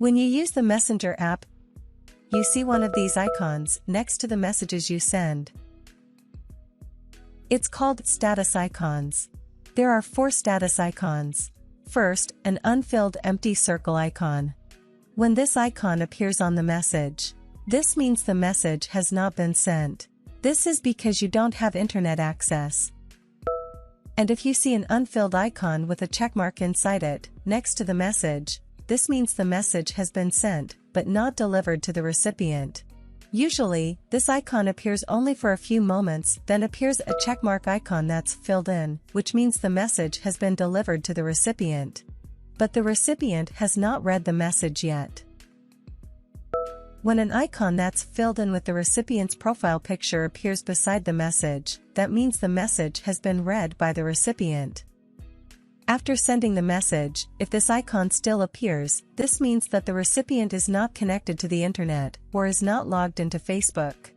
When you use the Messenger app, you see one of these icons next to the messages you send. It's called status icons. There are 4 status icons. First, an unfilled empty circle icon. When this icon appears on the message, this means the message has not been sent. This is because you don't have internet access. And if you see an unfilled icon with a checkmark inside it, next to the message, this means the message has been sent, but not delivered to the recipient. Usually, this icon appears only for a few moments, then appears a checkmark icon that's filled in, which means the message has been delivered to the recipient. But the recipient has not read the message yet. When an icon that's filled in with the recipient's profile picture appears beside the message, that means the message has been read by the recipient. After sending the message, if this icon still appears, this means that the recipient is not connected to the internet, or is not logged into Facebook.